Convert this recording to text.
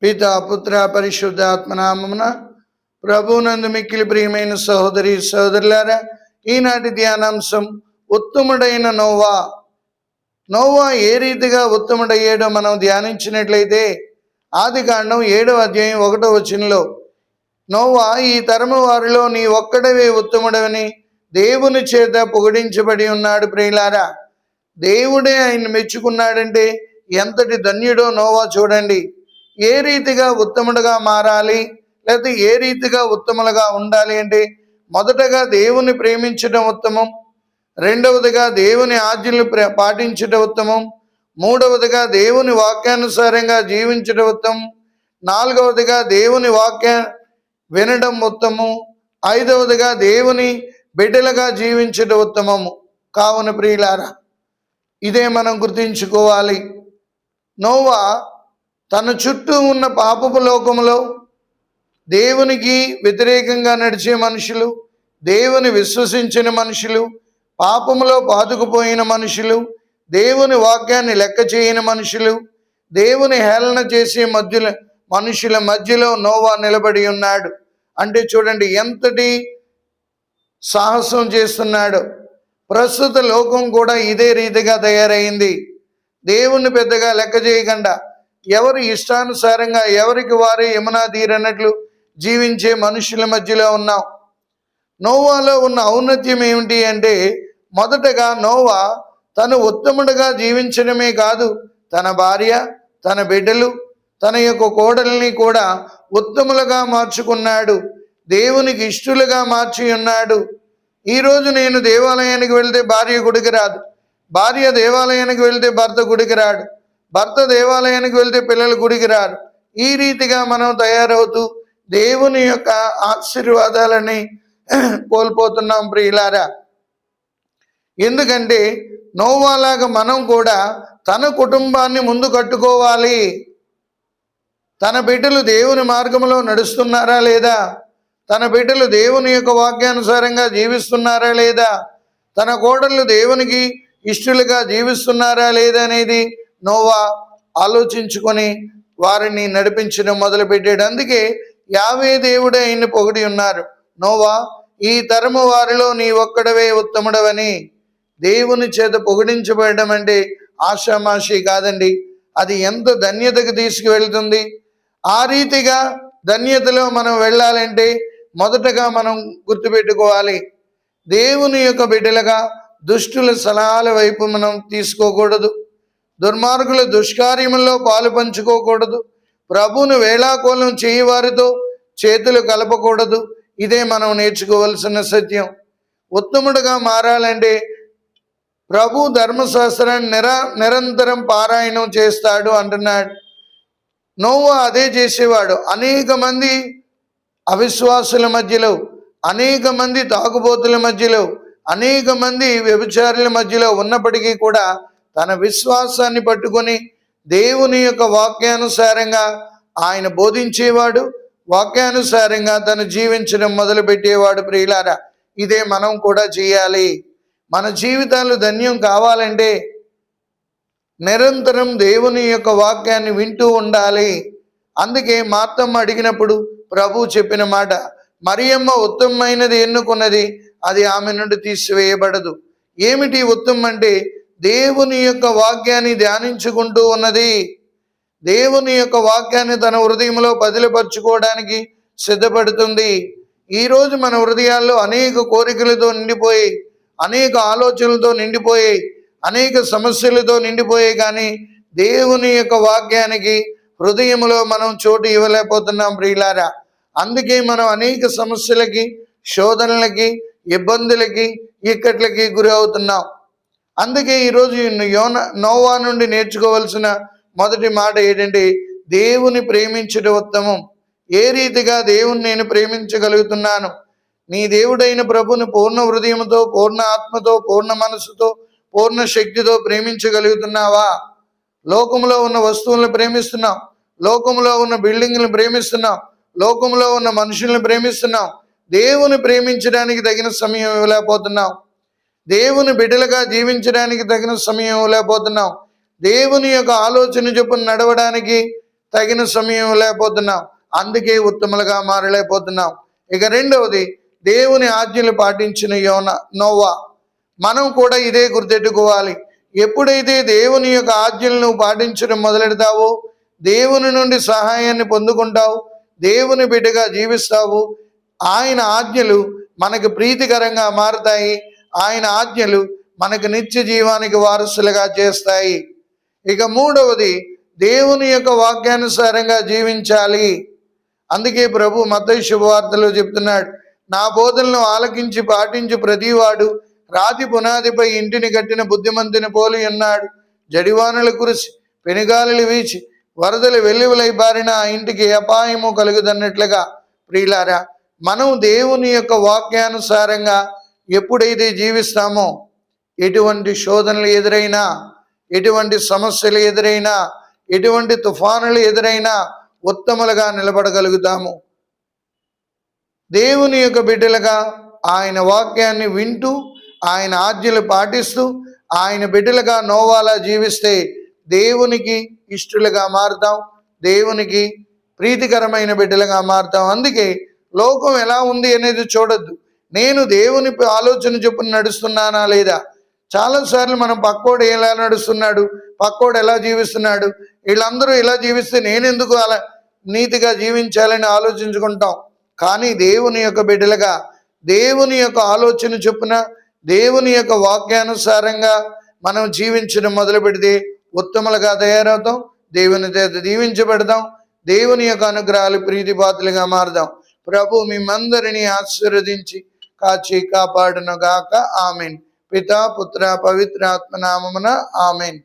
పిత పుత్ర పరిశుద్ధాత్మ నామమున ప్రభునందు మిక్కిలి ప్రియమైన సహోదరి సహోదరులారా, ఈనాటి ధ్యానాంశం ఉత్తముడైన నోవా. నోవా ఏ రీతిగా ఉత్తముడయ్యాడో మనం ధ్యానించినట్లయితే ఆదికాండం 7వ అధ్యాయం 1వ వచనంలో, నోవా ఈ తరము వారిలో నీ ఒక్కడవే ఉత్తముడవని దేవుని చేత పొగిడించబడి ఉన్నాడు. ప్రియులారా, దేవుడే ఆయన మెచ్చుకున్నాడంటే ఎంతటి ధన్యుడో నోవా చూడండి. ఏ రీతిగా ఉత్తముడుగా మారాలి, లేకపోతే ఏ రీతిగా ఉత్తములుగా ఉండాలి అంటే, మొదటగా దేవుని ప్రేమించడం ఉత్తమం, రెండవదిగా దేవుని ఆజ్ఞలు పాటించడం ఉత్తమం, మూడవదిగా దేవుని వాక్యానుసారంగా జీవించడం ఉత్తమం, నాలుగవదిగా దేవుని వాక్య వినడం ఉత్తమం, ఐదవదిగా దేవుని బిడ్డలుగా జీవించడం ఉత్తమము. కావున ప్రియులారా, ఇదే మనం గుర్తించుకోవాలి. నోవా తన చుట్టూ ఉన్న పాపపు లోకములో దేవునికి వ్యతిరేకంగా నడిచే మనుషులు, దేవుని విశ్వసించిన మనుషులు, పాపములో పాతుకుపోయిన మనుషులు, దేవుని వాక్యాన్ని లెక్క చేయని మనుషులు, దేవుని హేళన చేసే మనుషుల మధ్యలో నోవా నిలబడి ఉన్నాడు. అంటే చూడండి ఎంతటి సాహసం చేస్తున్నాడు. ప్రస్తుత లోకం కూడా ఇదే రీతిగా తయారైంది. దేవుణ్ణి పెద్దగా లెక్క చేయకుండా ఎవరి ఇష్టానుసారంగా ఎవరికి వారే యమునా తీరన్నట్లు జీవించే మనుషుల మధ్యలో ఉన్నాం. నోవాలో ఉన్న ఔన్నత్యం ఏమిటి అంటే, మొదటగా నోవా తను ఉత్తముడుగా జీవించడమే కాదు, తన భార్య, తన బిడ్డలు, తన యొక్క కోడల్ని కూడా ఉత్తములుగా మార్చుకున్నాడు, దేవునికి ఇష్టలుగా మార్చి ఉన్నాడు. ఈరోజు నేను దేవాలయానికి వెళ్తే భార్య గుడికి రాదు, భార్య దేవాలయానికి వెళ్తే భర్త గుడికి రాడు, భర్త దేవాలయానికి వెళ్తే పిల్లలు గుడికి రారు. ఈ రీతిగా మనం తయారవుతూ దేవుని యొక్క ఆశీర్వాదాలని కోల్పోతున్నాం ప్రియులారా. ఎందుకంటే నోవాలాగా మనం కూడా తన కుటుంబాన్ని ముందు కట్టుకోవాలి. తన బిడ్డలు దేవుని మార్గంలో నడుస్తున్నారా లేదా, తన బిడ్డలు దేవుని యొక్క వాక్యానుసారంగా జీవిస్తున్నారా లేదా, తన కోడళ్ళు దేవునికి ఇష్టలుగా జీవిస్తున్నారా లేదా అనేది నోవా ఆలోచించుకొని వారిని నడిపించడం మొదలుపెట్టాడు. అందుకే యావే దేవుడే ఆయన్ని పొగిడి ఉన్నారు. నోవా ఈ తరము వారిలో నీ ఒక్కడవే ఉత్తముడవని దేవుని చేత పొగిడించబడడం అంటే ఆషామాషి కాదండి. అది ఎంత ధన్యతకు తీసుకువెళ్తుంది. ఆ రీతిగా ధన్యతలో మనం వెళ్ళాలంటే మొదటగా మనం గుర్తుపెట్టుకోవాలి, దేవుని యొక్క బిడ్డలుగా దుష్టుల సలహాల వైపు మనం తీసుకోకూడదు, దుర్మార్గుల దుష్కార్యముల్లో పాలు పంచుకోకూడదు, ప్రభువును వేళాకోళం చేయవారితో చేతులు కలపకూడదు. ఇదే మనం నేర్చుకోవలసిన సత్యం. ఉత్తముడుగా మారాలంటే ప్రభు ధర్మశాస్త్రాన్ని నిరంతరం పారాయణం చేస్తాడు అంటున్నాడు. నోవా అదే చేసేవాడు. అనేక మంది అవిశ్వాసుల మధ్యలో, అనేక మంది తాగుబోతుల మధ్యలో, అనేక మంది వ్యభిచారుల మధ్యలో ఉన్నప్పటికీ కూడా తన విశ్వాసాన్ని పట్టుకొని దేవుని యొక్క వాక్యానుసారంగా ఆయన బోధించేవాడు, వాక్యానుసారంగా తను జీవించడం మొదలుపెట్టేవాడు. ప్రియులారా, ఇదే మనం కూడా చేయాలి. మన జీవితాలు ధన్యం కావాలంటే నిరంతరం దేవుని యొక్క వాక్యాన్ని వింటూ ఉండాలి. అందుకే మార్తమ్మ అడిగినప్పుడు ప్రభు చెప్పిన మాట, మరియమ్మ ఉత్తమమైనది ఎన్నుకున్నది, అది ఆమె నుండి తీసివేయబడదు. ఏమిటి ఉత్తమం అంటే, దేవుని యొక్క వాక్యాన్ని ధ్యానించుకుంటూ ఉన్నది, దేవుని యొక్క వాక్యాన్ని తన హృదయంలో బదిలిపరుచుకోవడానికి సిద్ధపడుతుంది. ఈరోజు మన హృదయాల్లో అనేక కోరికలతో నిండిపోయి, అనేక ఆలోచనలతో నిండిపోయి, అనేక సమస్యలతో నిండిపోయాయి. కానీ దేవుని యొక్క వాక్యానికి హృదయంలో మనం చోటు ఇవ్వలేకపోతున్నాం ప్రియులారా. అందుకే మనం అనేక సమస్యలకి, శోధనలకి, ఇబ్బందులకి, ఇక్కట్లకి గురి అవుతున్నాం. అందుకే ఈరోజు నోవా నుండి నేర్చుకోవాల్సిన మొదటి మాట ఏంటంటే, దేవుని ప్రేమించడం ఉత్తమం. ఏ రీతిగా దేవుని నేను ప్రేమించగలుగుతున్నాను? నీ దేవుడైన ప్రభుని పూర్ణ హృదయంతో, పూర్ణ ఆత్మతో, పూర్ణ మనసుతో, పూర్ణ శక్తితో ప్రేమించగలుగుతున్నావా? లోకంలో ఉన్న వస్తువులను ప్రేమిస్తున్నాం, లోకంలో ఉన్న బిల్డింగ్లను ప్రేమిస్తున్నాం, లోకంలో ఉన్న మనుషులను ప్రేమిస్తున్నాం. దేవుని ప్రేమించడానికి తగిన సమయం ఇవ్వలేకపోతున్నాం. దేవుని బిడ్డలుగా జీవించడానికి తగిన సమయం ఇవ్వలేకపోతున్నాం. దేవుని యొక్క ఆలోచన చొప్పున నడవడానికి తగిన సమయం లేకపోతున్నాం, అందుకే ఉత్తములుగా మారలేకపోతున్నాం. ఇక రెండవది, దేవుని ఆజ్ఞలు పాటించిన నోవా. మనం కూడా ఇదే గుర్తెట్టుకోవాలి. ఎప్పుడైతే దేవుని యొక్క ఆజ్ఞలను పాటించడం మొదలెడతావో దేవుని నుండి సహాయాన్ని పొందుకుంటావు, దేవుని బిడ్డగా జీవిస్తావు. ఆయన ఆజ్ఞలు మనకు ప్రీతికరంగా మారుతాయి. ఆయన ఆజ్ఞలు మనకు నిత్య జీవానికి వారసులుగా చేస్తాయి. ఇక మూడవది, దేవుని యొక్క వాక్యానుసారంగా జీవించాలి. అందుకే ప్రభు మత్తయి శుభవార్తలో చెప్తున్నాడు, నా బోధనలను ఆలకించి పాటించి ప్రతివాడు రాతి పునాదిపై ఇంటిని కట్టిన బుద్ధిమంతుని పోలి ఉన్నాడు. జడివానలు కురిసి పెనుగాలులు వీచి వరదలు వెల్లువలై బారిన ఆ ఇంటికి అపాయము కలుగుదన్నట్లుగా. ప్రియులారా, మనం దేవుని యొక్క వాక్యానుసారంగా ఎప్పుడైతే జీవిస్తామో ఎటువంటి శోధనలు ఎదురైనా, ఎటువంటి సమస్యలు ఎదురైనా, ఎటువంటి తుఫానులు ఎదురైనా ఉత్తములుగా నిలబడగలుగుతాము. దేవుని యొక్క బిడ్డలుగా ఆయన వాక్యాన్ని వింటూ ఆయన ఆజ్ఞలు పాటిస్తూ ఆయన బిడ్డలుగా నోవాలా జీవిస్తే దేవునికి ఇష్టలుగా మారుతాం, దేవునికి ప్రీతికరమైన బిడ్డలుగా మారుతాం. అందుకే లోకం ఎలా ఉంది అనేది చూడొద్దు, నేను దేవుని ఆలోచన చొప్పున నడుస్తున్నానా లేదా. చాలాసార్లు మనం పక్కోడు ఎలా నడుస్తున్నాడు, పక్కోడు ఎలా జీవిస్తున్నాడు, వీళ్ళందరూ ఇలా జీవిస్తే నేనెందుకు అలా నీతిగా జీవించాలని ఆలోచించుకుంటాం. కానీ దేవుని యొక్క బిడ్డలుగా దేవుని యొక్క ఆలోచన చొప్పున దేవుని యొక్క వాక్యానుసారంగా మనం జీవించడం మొదలు పెడితే ఉత్తములుగా తయారవుతాం, దేవుని చేత దీవించబడతాం, దేవుని యొక్క అనుగ్రహాలు ప్రీతిపాత్రులుగా మారుదాం. ప్రభు మిమ్మందరినీ ఆశీర్వదించి కాచి కాపాడును గాక. ఆమెన్. పితా పుత్ర పవిత్రాత్మ నామమున ఆమెన్.